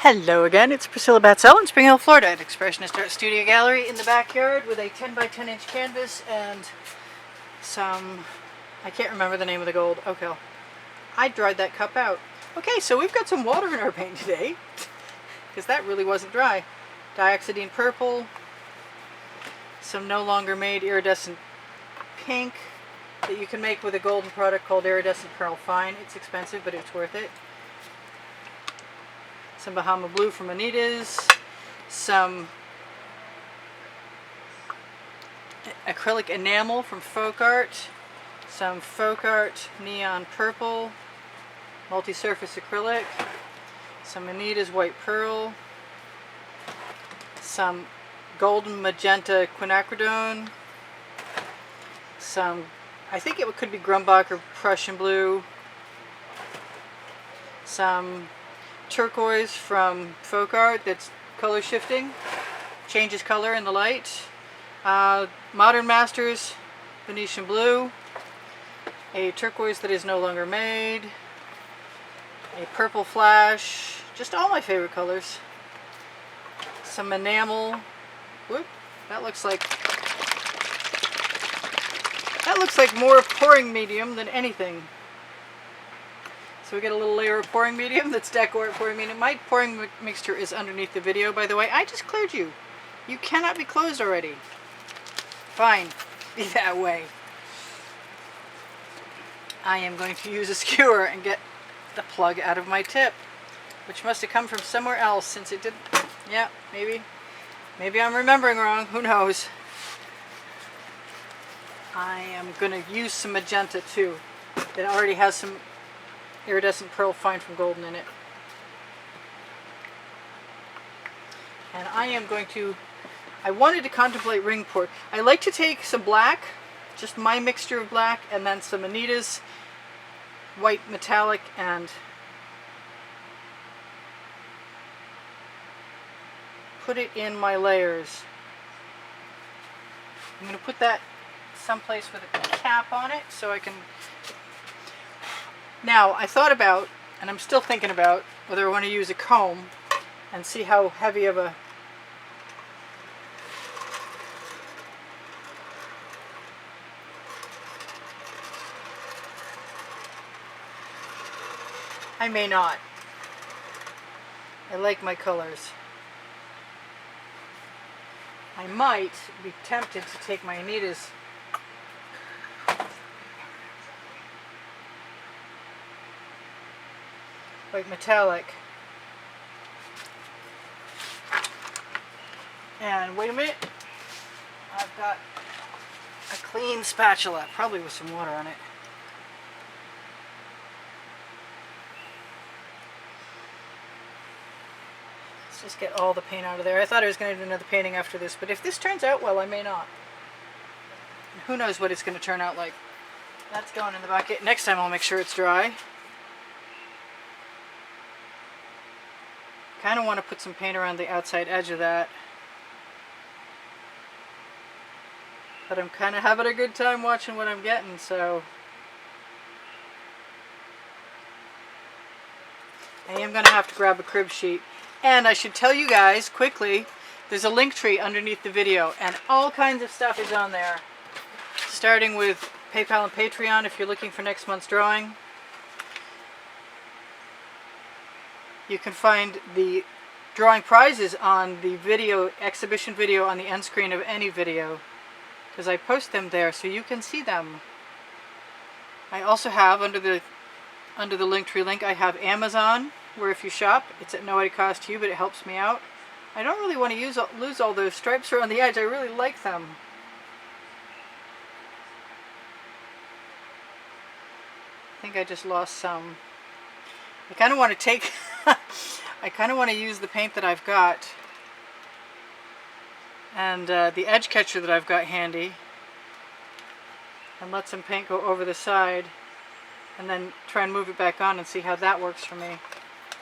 Hello again, it's Priscilla Batzell in Spring Hill, Florida at Expressionist Art Studio Gallery in the backyard with a 10 by 10 inch canvas and some, I can't remember the name of the gold. Okay, I dried that cup out. Okay, so we've got some water in our paint today because that really wasn't dry. Dioxidine purple, some no longer made iridescent pink that you can make with a golden product called iridescent pearl fine. It's expensive, but it's worth it. Some Bahama blue from Additives, some acrylic enamel from Folk Art, some Folk Art neon purple, multi-surface acrylic, some Anita's white pearl, some golden magenta quinacridone, some, I think it could be Grumbacher Prussian blue, some turquoise from Folk Art that's color shifting, changes color in the light, Modern Masters Venetian blue, a turquoise that is no longer made, a purple flash, just all my favorite colors, some enamel. Whoop, that looks like more pouring medium than anything. So we get a little layer of pouring medium that's decor pouring medium. My pouring mixture is underneath the video, by the way. I just cleared you. You cannot be closed already. Fine, be that way. I am going to use a skewer and get the plug out of my tip, which must have come from somewhere else since it didn't. Yeah, maybe I'm remembering wrong. Who knows? I am going to use some magenta too. That already has some iridescent pearl fine from golden in it. And I am going to, I wanted to contemplate ring pour. I like to take some black, just my mixture of black, and then some Anita's white metallic, and put it in my layers. I'm going to put that someplace with a cap on it so I can. Now, I thought about, and I'm still thinking about, whether I want to use a comb and see how heavy of a I may not. I like my colors. I might be tempted to take my Anita's white metallic. And wait a minute, I've got a clean spatula, probably with some water on it. Let's just get all the paint out of there. I thought I was going to do another painting after this, but if this turns out well, I may not. And who knows what it's going to turn out like. That's going in the bucket. Next time I'll make sure it's dry. Kind of want to put some paint around the outside edge of that. But I'm kind of having a good time watching what I'm getting, so I am going to have to grab a crib sheet. And I should tell you guys quickly, there's a link tree underneath the video, and all kinds of stuff is on there. Starting with PayPal and Patreon if you're looking for next month's drawing. You can find the drawing prizes on the video, exhibition video on the end screen of any video, because I post them there so you can see them. I also have, under the Linktree link, I have Amazon, where if you shop, it's at no added cost to you, but it helps me out. I don't really want to lose all those stripes around the edge. I really like them. I think I just lost some. I kind of want to take, I kind of want to use the paint that I've got and the edge catcher that I've got handy and let some paint go over the side and then try and move it back on and see how that works for me.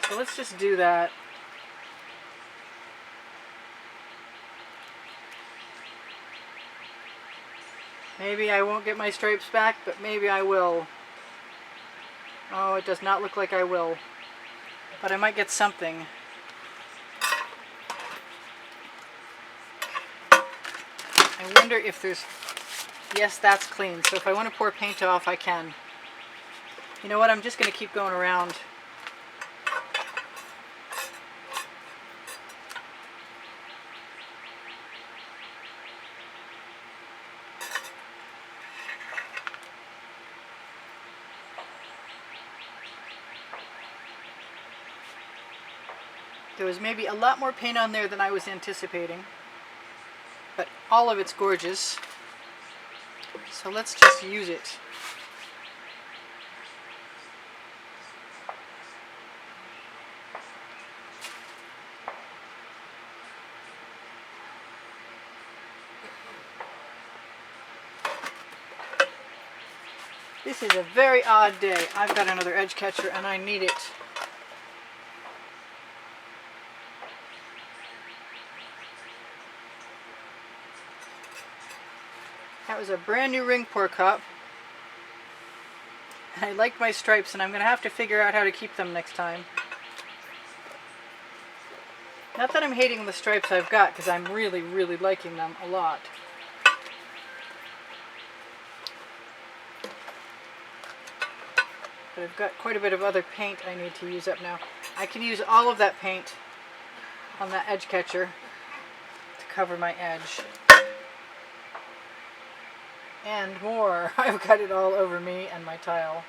So let's just do that. Maybe I won't get my stripes back, but maybe I will. Oh, it does not look like I will. But I might get something. I wonder if there's... Yes, that's clean. So if I want to pour paint off, I can. You know what? I'm just going to keep going around. There was maybe a lot more paint on there than I was anticipating, but all of it's gorgeous. So let's just use it. This is a very odd day. I've got another edge catcher and I need it. That was a brand new ring pour cup. I like my stripes and I'm going to have to figure out how to keep them next time. Not that I'm hating the stripes I've got, because I'm really, really liking them a lot. But I've got quite a bit of other paint I need to use up now. I can use all of that paint on that edge catcher to cover my edge. And more. I've got it all over me and my tile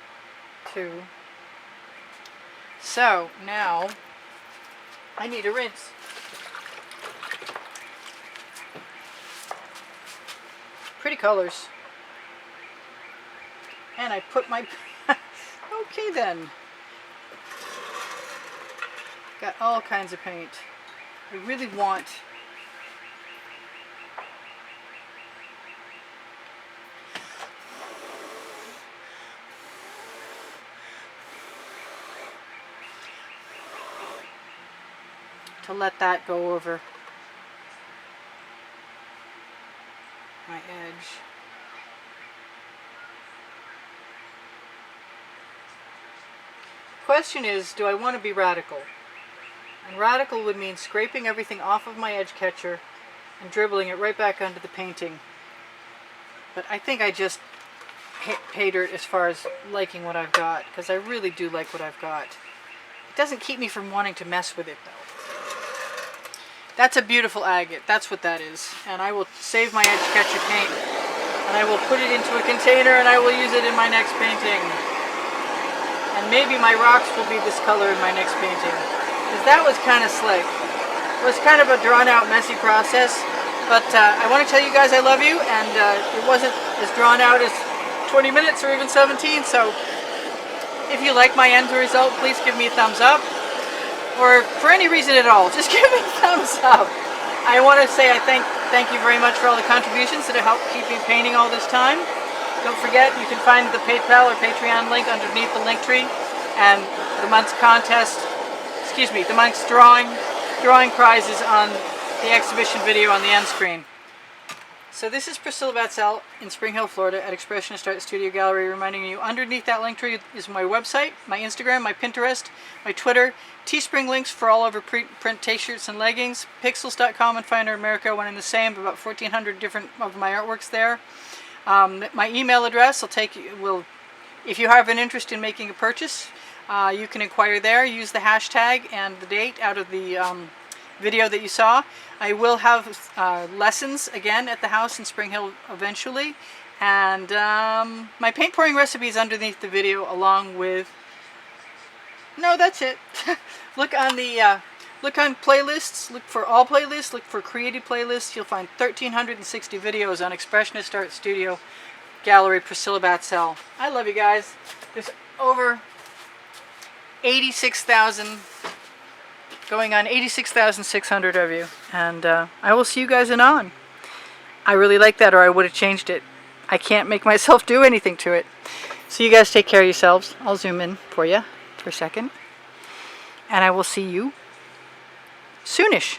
too. So now I need a rinse. Pretty colors. And I put my... Okay then. Got all kinds of paint. I really want... to let that go over my edge. Question is, do I want to be radical? And radical would mean scraping everything off of my edge catcher and dribbling it right back onto the painting. But I think I just pay dirt as far as liking what I've got, because I really do like what I've got. It doesn't keep me from wanting to mess with it though. That's a beautiful agate. That's what that is. And I will save my edge catcher paint and I will put it into a container and I will use it in my next painting. And maybe my rocks will be this color in my next painting. Because that was kind of slick. It was kind of a drawn out, messy process. But I want to tell you guys I love you, and it wasn't as drawn out as 20 minutes or even 17. So if you like my end result, please give me a thumbs up. Or for any reason at all, just give me a thumbs up. I want to say I thank you very much for all the contributions that have helped keep me painting all this time. Don't forget, you can find the PayPal or Patreon link underneath the link tree, and the month's contest, the month's drawing prizes on the exhibition video on the end screen. So this is Priscilla Batzell in Spring Hill, Florida at Expressionist Art Studio Gallery, reminding you underneath that link tree is my website, my Instagram, my Pinterest, my Twitter, Teespring links for all over print t-shirts and leggings, pixels.com and Finder America, one and the same, about 1,400 different of my artworks there. My email address will if you have an interest in making a purchase, you can inquire there, use the hashtag and the date out of the video that you saw. I will have lessons again at the house in Spring Hill eventually, and my paint pouring recipe is underneath the video along with... No, that's it. Look on playlists, look for all playlists, look for created playlists. You'll find 1,360 videos on Expressionist Art Studio Gallery, Priscilla Batzell. I love you guys. There's over 86,000, going on 86,600 of you. And I will see you guys anon. I really like that, or I would have changed it. I can't make myself do anything to it. So you guys take care of yourselves. I'll zoom in for you for a second. And I will see you soonish.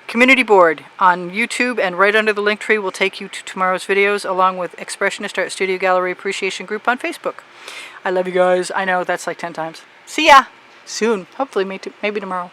Community board on YouTube and right under the link tree will take you to tomorrow's videos, along with Expressionist Art Studio Gallery Appreciation Group on Facebook. I love you guys. I know that's like 10 times. See ya soon. Hopefully maybe tomorrow.